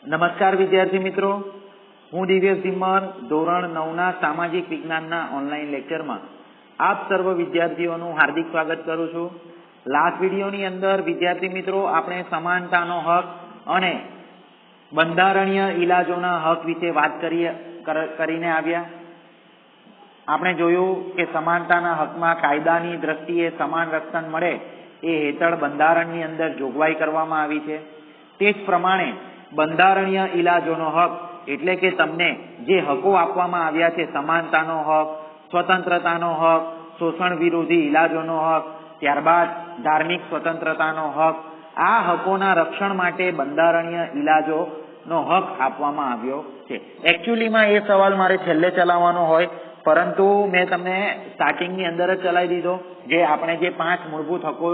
નમસ્કાર વિદ્યાર્થી મિત્રો, હું દિવ્યેશ ધીમર ધોરણ 9ના સામાજિક વિજ્ઞાનના ઓનલાઈન લેક્ચરમાં આપ સર્વ વિદ્યાર્થીઓનું હાર્દિક સ્વાગત કરું છું. લાસ્ટ વિડીયોની અંદર વિદ્યાર્થી મિત્રો આપણે સમાનતાનો હક અને બંધારણીય ઇલાજોના હક વિશે વાત કરીને આવ્યા. આપણે જોયું કે સમાનતાના હકમાં કાયદાની દ્રષ્ટિએ સમાન રક્ષણ મળે એ હેઠળ બંધારણની અંદર જોગવાઈ કરવામાં આવી છે. તે જ પ્રમાણે બંધારણીય ઇલાજોનો હક એટલે કે તમને જે હકો આપવામાં આવ્યા છે, સમાનતાનો હક, સ્વતંત્રતાનો હક, શોષણ વિરોધી ઇલાજોનો હક, ત્યારબાદ ધાર્મિક સ્વતંત્રતાનો હક, આ હકોના રક્ષણ માટે બંધારણીય ઇલાજોનો હક આપવામાં આવ્યો છે. એકચ્યુઅલીમાં એ સવાલ મારે છેલ્લે ચલાવવાનો હોય, પરંતુ મેં તમને સ્ટાર્ટિંગની અંદર જ ચલાવી દીધો. જે આપણે જે 5 મૂળભૂત હકો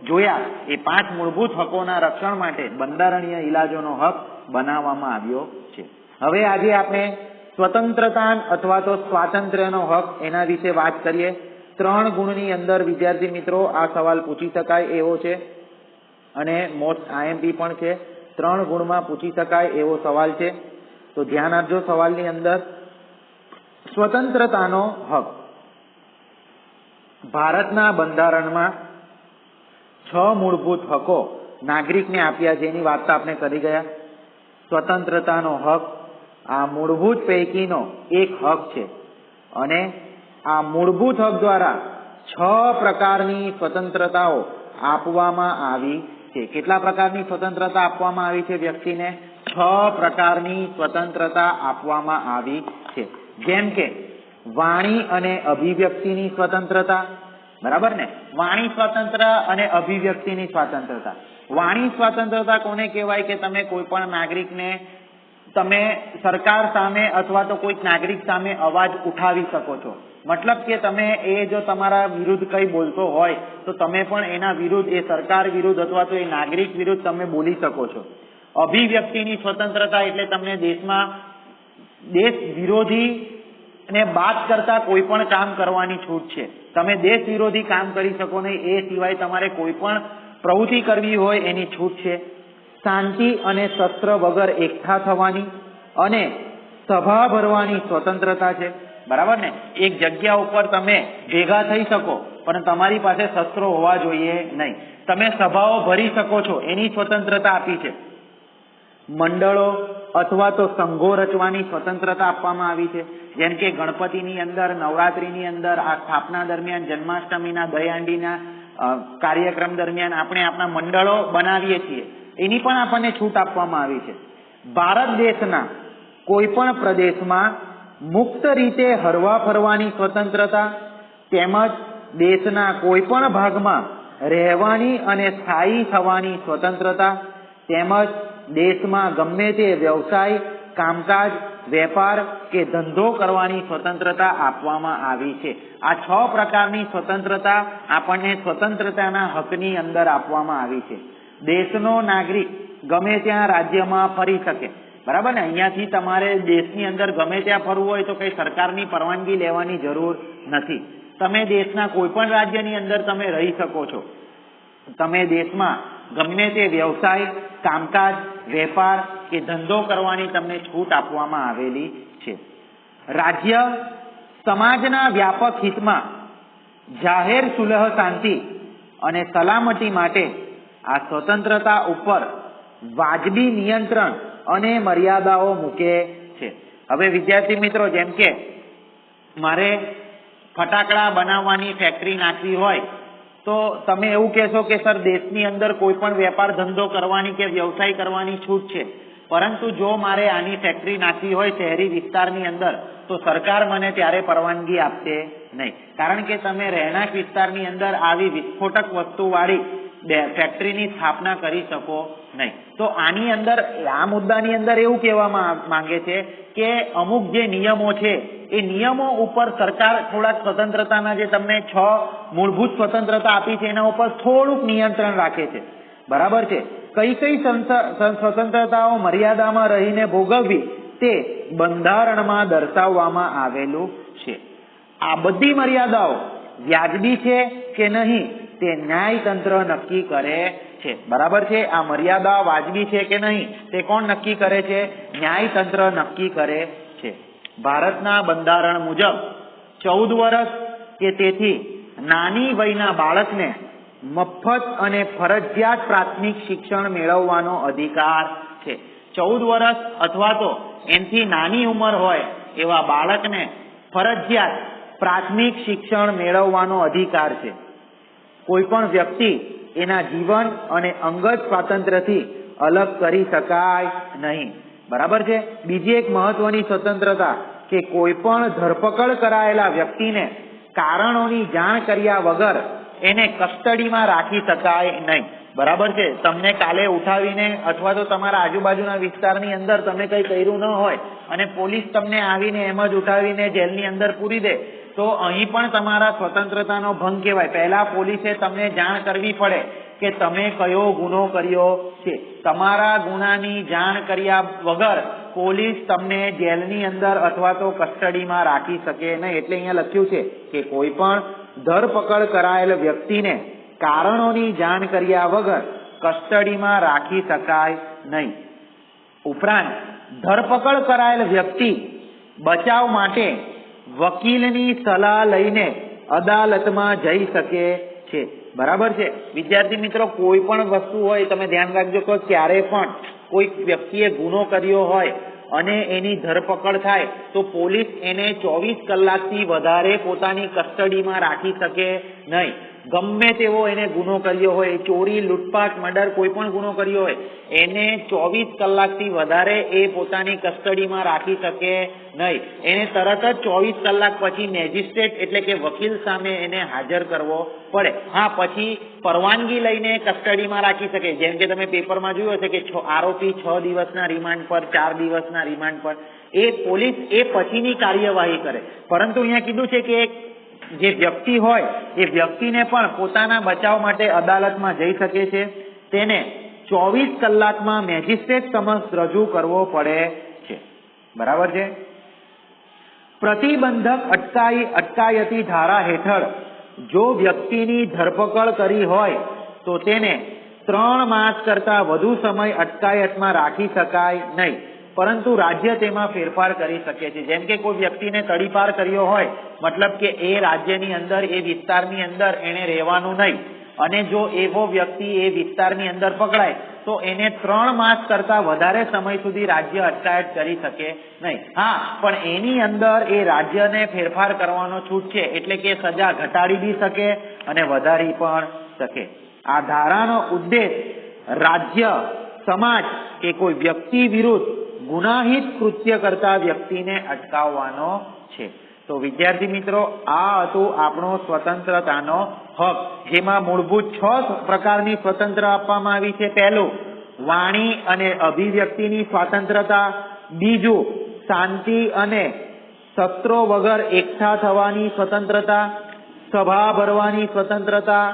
જોયા એ 5 મૂળભૂત હકોના રક્ષણ માટે બંધારણીય ઇલાજોનો હક બનાવવામાં આવ્યો છે. હવે આજે આપણે સ્વતંત્રતા અથવા તો સ્વાતંત્ર્યનો હક એના વિશે વાત કરીએ. 3 ગુણની અંદર વિદ્યાર્થી મિત્રો આ સવાલ પૂછી શકાય એવો છે અને મોસ્ટ IMP પણ છે. 3 ગુણમાં પૂછી શકાય એવો સવાલ છે, તો ધ્યાન આપજો. સવાલની અંદર સ્વતંત્રતાનો હક ભારતના બંધારણમાં 6 મૂળભૂત હકો નાગરિકને આપ્યા છે, એની વાત આપણે કરી ગયા. સ્વતંત્રતાનો હક આ મૂળભૂત પૈકીનો એક હક છે અને આ મૂળભૂત હક દ્વારા 6 પ્રકારની સ્વતંત્રતાઓ આપવામાં આવી છે. કેટલા પ્રકારની સ્વતંત્રતા આપવામાં આવી છે વ્યક્તિને? 6 પ્રકારની સ્વતંત્રતા આપવામાં આવી છે. જેમ કે વાણી અને અભિવ્યક્તિની સ્વતંત્રતા, બરાબર ને? વાણી સ્વતંત્ર અને અભિવ્યક્તિની સ્વતંત્રતા. વાણી સ્વતંત્રતા કોને કહેવાય? કે તમે કોઈ પણ નાગરિકને તમે સરકાર સામે અથવા તો કોઈક નાગરિક સામે અવાજ ઉઠાવી શકો છો. મતલબ કે તમે જો તમારા વિરુદ્ધ કઈ બોલતો હોય તો તમે પણ એના વિરુદ્ધ, એ સરકાર વિરુદ્ધ અથવા તો એ નાગરિક વિરુદ્ધ તમે બોલી શકો છો. અભિવ્યક્તિની સ્વતંત્રતા એટલે તમને દેશ વિરોધી ને બાદ કરતા કોઈ પણ કામ કરવાની છૂટ છે. તમે દેશ વિરોધી કામ કરી શકો નહીં, એ સિવાય તમારે કોઈ પણ પ્રવૃત્તિ કરવી હોય એની છૂટ છે. શાંતિ અને શસ્ત્ર વગર એકઠા થવાની અને સભા ભરવાની સ્વતંત્રતા છે, બરાબર ને? એક જગ્યા ઉપર તમે ભેગા થઈ શકો પણ તમારી પાસે શસ્ત્રો હોવા જોઈએ નહીં. તમે સભાઓ ભરી શકો છો, એની સ્વતંત્રતા આપી છે. મંડળો અથવા તો સંઘો રચવાની સ્વતંત્રતા આપવામાં આવી છે. જેમ કે ગણપતિની અંદર, નવરાત્રીની અંદર, આ સ્થાપના દરમિયાન, જન્માષ્ટમીના, દહીહાંડીના કાર્યક્રમ દરમિયાન આપણે આપણા મંડળો બનાવીએ છીએ, એની પણ આપણને છૂટ આપવામાં આવી છે. ભારત દેશના કોઈ પણ પ્રદેશમાં મુક્ત રીતે હરવા ફરવાની સ્વતંત્રતા તેમજ દેશના કોઈ પણ ભાગમાં રહેવાની અને સ્થાયી થવાની સ્વતંત્રતા તેમજ દેશમાં ગમે તે વ્યવસાય, કામકાજ, વેપાર કે ધંધો કરવાની સ્વતંત્રતા આપવામાં આવી છે. આ 6 પ્રકારની સ્વતંત્રતા આપણને સ્વતંત્રતાના હકની અંદર આપવામાં આવી છે. દેશનો નાગરિક ગમે ત્યાં રાજ્યમાં ફરી શકે, બરાબર ને? અહીંયાથી તમારે દેશની અંદર ગમે ત્યાં ફરવું હોય તો કઈ સરકારની પરવાનગી લેવાની જરૂર નથી. તમે દેશના કોઈ પણ રાજ્યની અંદર તમે રહી શકો છો. તમે દેશમાં ગમે તે વ્યવસાય, કામકાજ, વેપાર કે ધંધો કરવાની તમને છૂટ આપવામાં આવેલી છે. રાજ્ય સમાજના વ્યાપક હિતમાં જાહેર સુલહ, શાંતિ અને સલામતી માટે આ સ્વતંત્રતા ઉપર વાજબી નિયંત્રણ અને મર્યાદાઓ મૂકે છે. હવે વિદ્યાર્થી મિત્રો, જેમ કે મારે ફટાકડા બનાવવાની ફેક્ટરી નાખવી હોય તો તમે એવું કહેશો કે સર દેશની અંદર કોઈ પણ વેપાર ધંધો કરવાની કે વ્યવસાય કરવાની છૂટ છે, પરંતુ જો મારે આની ફેક્ટરી નાખવી હોય શહેરી વિસ્તારની અંદર તો સરકાર મને ત્યારે પરવાનગી આપશે નહીં, કારણ કે તમે રહેણાંક વિસ્તારની અંદર આવી વિસ્ફોટક વસ્તુવાળી ફેક્ટરીની સ્થાપના કરી શકો નહીં. તો આની અંદર, આ મુદ્દાની અંદર એવું કહેવામાં માંગે છે કે અમુક જે નિયમો છે એ નિયમો ઉપર સરકાર થોડાક સ્વતંત્રતાના, જે તમને 6 મૂળભૂત સ્વતંત્રતા આપી છે એના ઉપર થોડુંક નિયંત્રણ રાખે છે, બરાબર છે? કઈ સ્વતંત્રતાઓ મર્યાદામાં રહીને ભોગવવી તે બંધારણમાં દર્શાવવામાં આવેલું છે. આ બધી મર્યાદાઓ વ્યાજબી છે કે નહીં તે ન્યાયતંત્ર નક્કી કરે છે. બરાબર છે? આ મર્યાદા વાજબી છે કે નહીં તે કોણ નક્કી કરે છે? ન્યાયતંત્ર નક્કી કરે છે. ભારતના બંધારણ મુજબ 14 વર્ષ કે તેથી નાની વયના બાળકને મફત અને ફરજિયાત પ્રાથમિક શિક્ષણ મેળવવાનો અધિકાર છે. 14 વર્ષ અથવા તો એનાથી નાની ઉંમર હોય એવા બાળકને ફરજિયાત પ્રાથમિક શિક્ષણ મેળવવાનો અધિકાર છે. કોઈ પણ વ્યક્તિ એના જીવન અને અંગત સ્વાતંત્ર્યથી અલગ કરી શકાય નહીં. બરાબર છે? બીજી એક મહત્વની સ્વતંત્રતા કે કોઈ પણ ધરપકડ કરાયેલા વ્યક્તિને કારણોની જાણ કર્યા વગર એને કસ્ટડીમાં રાખી શકાય નહીં. બરાબર છે? તમને કાલે ઉઠાવીને અથવા તો તમારા આજુબાજુના વિસ્તારની અંદર તમે કંઈ કર્યું ન હોય અને પોલીસ તમને આવીને એમ જ ઉઠાવીને જેલની અંદર પૂરી દે તો અહીં પણ તમારા સ્વતંત્રતાનો ભંગ કહેવાય. પહેલા પોલીસે તમને જાણ કરવી પડે કે તમે કયો ગુનો કર્યો છે. તમારા ગુનાની જાણ કર્યા વગર પોલીસ તમને જેલની અંદર અથવા તો કસ્ટડીમાં રાખી શકે નહીં. એટલે અહીંયા લખ્યું છે કે કોઈ પણ ધરપકડ કરાયેલ વ્યક્તિને કારણોની જાણ કર્યા વગર કસ્ટડીમાં રાખી શકાય નહીં. ઉપરાંત ધરપકડ કરાયેલ વ્યક્તિ બચાવ માટે વકીલની સલાહ લઈને અદાલતમાં જઈ શકે છે. બરાબર છે? વિદ્યાર્થી મિત્રો, કોઈ પણ વસ્તુ હોય તમે ધ્યાન રાખજો કે ક્યારે પણ કોઈ વ્યક્તિએ ગુનો કર્યો હોય અને એની ધરપકડ થાય તો પોલીસ એને 24 કલાકથી વધારે પોતાની કસ્ટડીમાં રાખી શકે નહીં. ગમે તેવો એને ગુનો કર્યો હોય, ચોરી, લૂંટફાટ, મર્ડર, કોઈ પણ ગુનો કર્યો હોય એને 24 કલાકથી વધારે એ પોતાની કસ્ટડીમાં રાખી શકે નહીં. એને તરત જ 24 કલાક પછી મેજિસ્ટ્રેટ એટલે કે વકીલ સામે એને હાજર કરવો પડે. હા, પછી પરવાનગી લઈને કસ્ટડીમાં રાખી શકે. જેમ કે તમે પેપરમાં જોયું હશે કે આરોપી 6 દિવસના રિમાન્ડ પર, 4 દિવસના રિમાન્ડ પર, એ પોલીસ એ પછીની કાર્યવાહી કરે. પરંતુ અહીંયા કીધું છે કે જે વ્યક્તિ હોય એ વ્યક્તિને પણ પોતાના બચાવ માટે અદાલતમાં જઈ શકે છે. તેને 24 કલાકમાં મેજિસ્ટ્રેટ સમક્ષ રજૂ કરવો પડે છે. બરાબર છે? પ્રતિબંધક અટકાયતી ધારા હેઠળ જો વ્યક્તિની ધરપકડ કરી હોય તો તેને 3 માસ કરતા વધુ સમય અટકાયતમાં રાખી શકાય નહીં. પરંતુ રાજ્ય તેમાં ફેરફાર કરી શકે છે. જેમ કે કોઈ વ્યક્તિને તડીપાર કર્યો હોય, મતલબ કે એ રાજ્યની અંદર, એ વિસ્તારની અંદર એને રહેવાનું નહીં, અને જો એવો વ્યક્તિ એ વિસ્તારની અંદર પકડાય તો એને 3 માસ કરતા વધારે સમય સુધી રાજ્ય અટકાયત કરી શકે નહીં. હા, પણ એની અંદર એ રાજ્યને ફેરફાર કરવાનો છૂટ છે. એટલે કે સજા ઘટાડી બી શકે અને વધારી પણ શકે. આ ધારાનો ઉદ્દેશ રાજ્ય, સમાજ કે કોઈ વ્યક્તિ વિરુદ્ધ ગુનાહિત કૃત્ય કરતા વ્યક્તિને અટકાવવાનો છે. તો વિદ્યાર્થી મિત્રો, આ હતું આપણો સ્વતંત્રતાનો હક, જેમાં મૂળભૂત 6 પ્રકારની સ્વતંત્ર આપવામાં આવી છે. પહેલું, વાણી અને અભિવ્યક્તિની સ્વતંત્રતા. બીજું, શાંતિ અને શસ્ત્રો વગર એકઠા થવાની સ્વતંત્રતા. સભા ભરવાની સ્વતંત્રતા.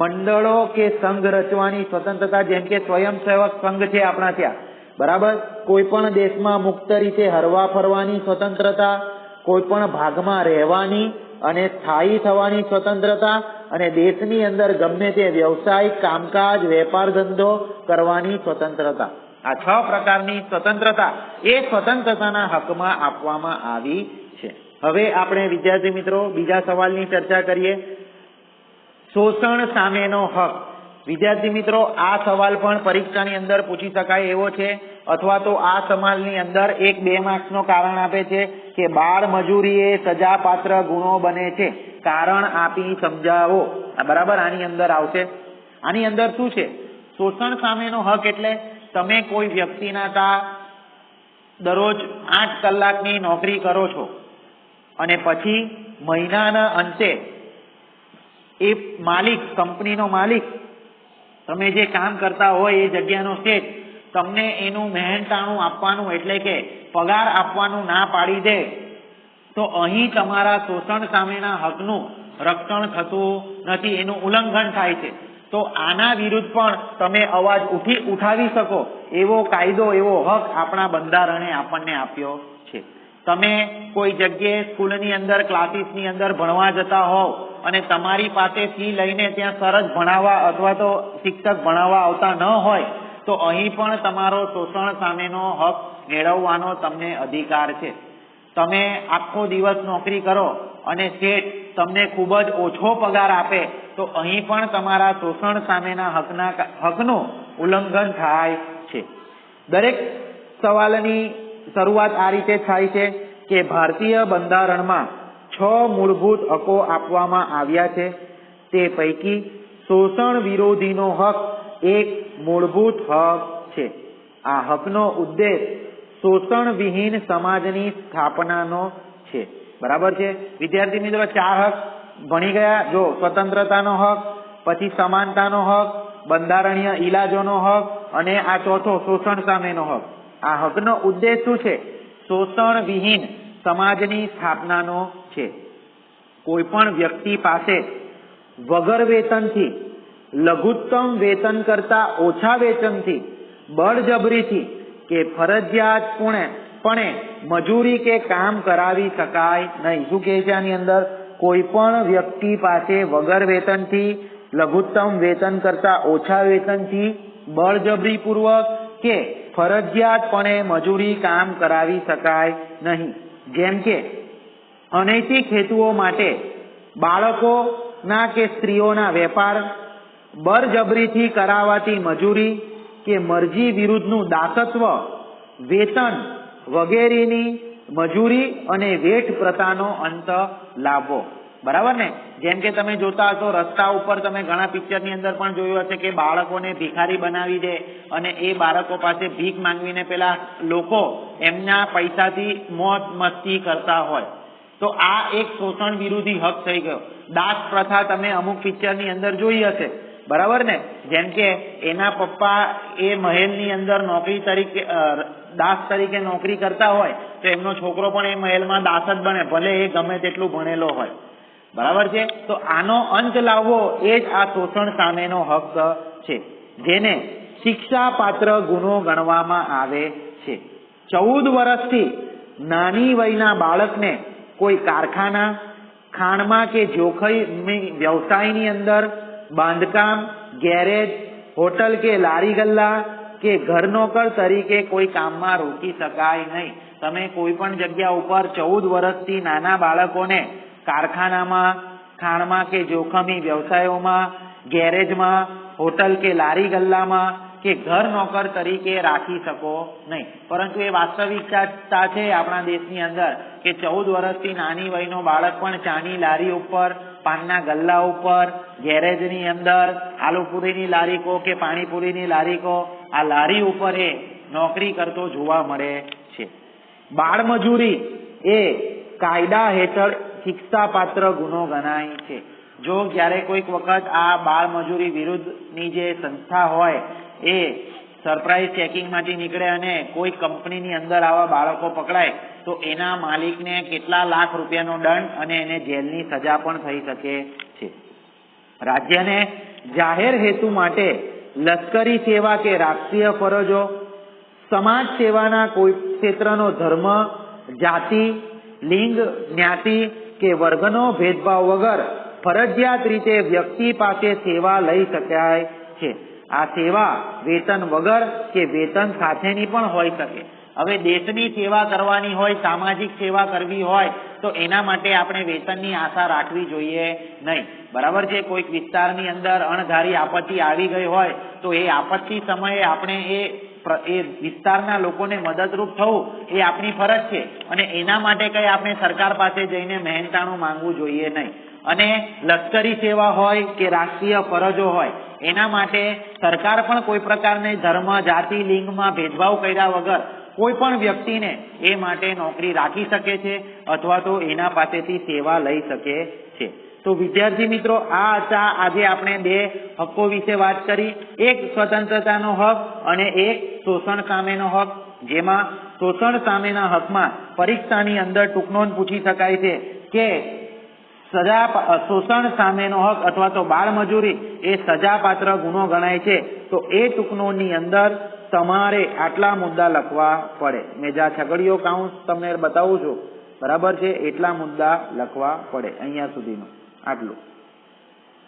મંડળો કે સંઘ રચવાની સ્વતંત્રતા. જેમ કે સ્વયંસેવક સંઘ છે આપણા ત્યાં. બરાબર? કોઈ પણ દેશમાં મુક્ત રીતે હરવા ફરવાની સ્વતંત્રતા. કોઈ પણ ભાગમાં રહેવાની અને સ્થાયી થવાની સ્વતંત્રતા. અને દેશની અંદર ગમે તે વ્યવસાય, કામકાજ, વેપાર ધંધો કરવાની સ્વતંત્રતા. આ 6 પ્રકારની સ્વતંત્રતા એ સ્વતંત્રતાના હકમાં આપવામાં આવી છે. હવે આપણે વિદ્યાર્થી મિત્રો બીજા સવાલની ચર્ચા કરીએ. શોષણ સામેનો હક. વિદ્યાર્થી મિત્રો, આ સવાલ પણ પરીક્ષાની અંદર પૂછી શકાય એવો છે, અથવા તો આ સવાલની અંદર 1-2 માર્ક્સનો કારણ આપે છે કે બાળ મજૂરી એ સજાપાત્ર ગુનો બને છે, કારણ આપી સમજાવો. બરાબર? આની અંદર આવશે. આની અંદર શું છે? શોષણ સામેનો હક એટલે તમે કોઈ વ્યક્તિના ત્યાં દરરોજ 8 કલાકની નોકરી કરો છો અને પછી મહિનાના અંતે એ માલિક, કંપનીનો માલિક, તમે જે કામ કરતા હોય એ જગ્યાનો શેઠ તમને એનું મહેનતાણું આપવાનું એટલે કે પગાર આપવાનું ના પાડી દે તો અહીં તમારા શોષણ સામેના હકનું રક્ષણ થતું નથી, એનું ઉલ્લંઘન થાય છે. તો આના વિરુદ્ધ પણ તમે અવાજ ઉઠાવી શકો એવો કાયદો, એવો હક આપણા બંધારણે આપણને આપ્યો છે. તમે કોઈ જગ્યાએ સ્કૂલની અંદર ક્લાસીસની અંદર ભણવા જતા હોવ અને તમારી પાસે ફી લઈને ત્યાં સર જ ભણાવવા અથવા તો શિક્ષક ભણાવવા આવતા ન હોય તો અહીં પણ તમારો શોષણ સામેનો હક મેળવવાનો તમને અધિકાર છે. તમે આખો દિવસ નોકરી કરો અને શેઠ તમને ખૂબ જ ઓછો પગાર આપે તો અહીં પણ તમારા શોષણ સામેના હકનું ઉલ્લંઘન થાય છે. દરેક સવાલની શરૂઆત આ રીતે થાય છે કે ભારતીય બંધારણમાં 6 મૂળભૂત હકો આપવામાં આવ્યા છે. તે પૈકી શોષણ વિરોધીનો હક એક મૂળભૂત હક છે. આ હકનો ઉદ્દેશ શોષણ વિહીન સમાજની સ્થાપનાનો છે. બરાબર છે વિદ્યાર્થી મિત્રો? 4 હક ભણી ગયા. જો સ્વતંત્રતાનો હક, પછી સમાનતાનો હક, બંધારણીય ઈલાજોનો હક અને આ ચોથો શોષણ સામેનો હક. આ હકનો ઉદ્દેશ શું છે? શોષણ વિહીન સમાજની સ્થાપનાનો છે. કોઈ પણ વ્યક્તિ પાસે વગર વેતનથી, લઘુત્તમ વેતન કરતા ઓછા વેતનથી, બળજબરીથી કે ફરજિયાતપણે મજૂરી કે કામ કરાવી શકાય નહીં. શું કહે છે આની અંદર? કોઈ પણ વ્યક્તિ પાસે વગર વેતનથી, લઘુત્તમ વેતન કરતા ઓછા વેતનથી, બળજબરીપૂર્વક કે ફરજિયાતપણે મજૂરી કામ કરાવી શકાય નહીં. જેમ કે અનૈતિક હેતુઓ માટે બાળકોના કે સ્ત્રીઓના વેપાર, બળજબરીથી કરાવાતી મજૂરી કે મરજી વિરુદ્ધનું દાસત્વ, વેતન વગેરેની મજૂરી અને વેઠ પ્રથાનો અંત લાવવો. બરાબર ને? જેમ કે તમે જોતા હશો રસ્તા ઉપર તમે ઘણા પિક્ચરની અંદર પણ જોયું હશે કે બાળકોને ભિખારી બનાવી દે અને એ બાળકો પાસે ભીખ માંગવીને પેલા લોકો એમના પૈસાથી મોજ મસ્તી કરતા હોય. તો આ એક શોષણ વિરોધી હક થઈ ગયો. દાસ પ્રથા તમે અમુક પિક્ચરની અંદર જોઈ હશે. બરાબર ને? જેમ કે એના પપ્પા એ મહેલની અંદર નોકરી તરીકે દાસ તરીકે નોકરી કરતા હોય તો એમનો છોકરો પણ એ મહેલમાં દાસ જ બને, ભલે એ ગમે તેટલું ભણેલો હોય. બરાબર છે? તો આનો અંત લાવવો એ જ આ શોષણ સામેનો હક છે, જેને શિક્ષા પાત્ર ગુનો ગણવામાં આવે છે. 14 વર્ષથી નાની વયના બાળકને કોઈ કારખાના, ખાણમાં કે જોખમી વ્યવસાયની અંદર, બાંધકામ, ગેરેજ, હોટલ કે લારી ગલ્લા કે ઘર નોકર તરીકે કોઈ કામમાં રોકી શકાય નહીં. તમે કોઈ પણ જગ્યા ઉપર 14 વર્ષથી નાના બાળકોને કારખાનામાં, ખાણમાં કે જોખમી વ્યવસાયોમાં, ગેરેજમાં, હોટલ કે લારી ગલ્લામાં કે ઘર નોકર તરીકે રાખી શકો નહીં. પરંતુ એ વાસ્તવિકતા છે આપણા દેશની અંદર કે 14 વર્ષથી નાની વયનો બાળક પણ ચાની લારી ઉપર, પાનના ગલ્લા ઉપર, ગેરેજની અંદર, આલુપુરીની લારીકો કે પાણીપુરીની લારીકો, આ લારી ઉપર એ નોકરી કરતો જોવા મળે છે. બાળમજૂરી એ કાયદા હેઠળ શિક્ષાપાત્ર ગુનો ગણાય છે. જો જ્યારે કોઈક વખત આ બાળમજૂરી વિરુદ્ધની જે સંસ્થા હોય એ સરપ્રાઈઝ ચેકિંગમાંથી નીકળે અને કોઈ કંપનીની અંદર આવા બાળકો પકડાય તો એના માલિકને કેટલા લાખ રૂપિયાનો દંડ અને એને જેલની સજા પણ થઈ શકે છે. રાજ્યને જાહેર હેતુ માટે લશ્કરી સેવા કે રાષ્ટ્રીય ફરજો, સમાજ સેવાના કોઈ ક્ષેત્રનો ધર્મ, જાતિ, લિંગ, જ્ઞાતિ કે વર્ગનો ભેદભાવ વગર ફરજિયાત રીતે વ્યક્તિ પાસે સેવા લઈ શકાય છે. આ સેવા વેતન વગર કે વેતન સાથેની પણ હોઈ શકે. હવે દેશની સેવા કરવાની હોય, સામાજિક સેવા કરવી હોય તો એના માટે આપણે વેતનની આશા રાખવી જોઈએ નહીં. બરાબર છે? કોઈક વિસ્તારની અંદર અણધારી આપત્તિ આવી ગઈ હોય તો એ આપત્તિ સમયે આપણે એ વિસ્તારના લોકોને મદદરૂપ થવું એ આપણી ફરજ છે અને એના માટે કઈ આપણે સરકાર પાસે જઈને મહેનતાણું માંગવું જોઈએ નહીં. અને લશ્કરી સેવા હોય કે રાષ્ટ્રીય ફરજો હોય એના માટે સરકાર પણ કોઈ પ્રકારની ધર્મ, જાતિ, લિંગમાં ભેદભાવ કર્યા વગર કોઈ પણ વ્યક્તિને એ માટે નોકરી રાખી શકે છે અથવા તો એના પાસેથી સેવા લઈ શકે છે. તો વિદ્યાર્થી મિત્રો, આ હતા આજે આપણે 2 હક્કો વિશે વાત કરી. એક સ્વતંત્રતાનો હક અને એક શોષણ સામેનો હક. જેમાં શોષણ સામેના હકમાં પરીક્ષાની અંદર ટૂંકનોંધ પૂછી શકાય છે કે શોષણ સામેનો હક અથવા તો બાળમજૂરી એ સજાપાત્ર ગુનો ગણાય છે. તો એ ટૂંકનોંધની અંદર તમારે આટલા મુદ્દા લખવા પડે. મેં જ્યાં છગડીયો કાઉન્સ તમને બતાવું છું, બરાબર છે, એટલા મુદ્દા લખવા પડે, અહીંયા સુધીનું આટલું,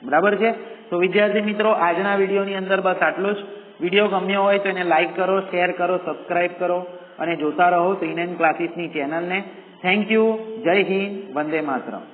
બરાબર છે. તો વિદ્યાર્થી મિત્રો, આજના વિડીયોની અંદર બસ આટલું જ. વિડીયો ગમ્યો હોય તો એને લાઈક કરો, શેર કરો, સબસ્ક્રાઇબ કરો અને જોતા રહો 3 ક્લાસીસની ચેનલને. Thank you. જય હિન્દ. વંદે માતરમ.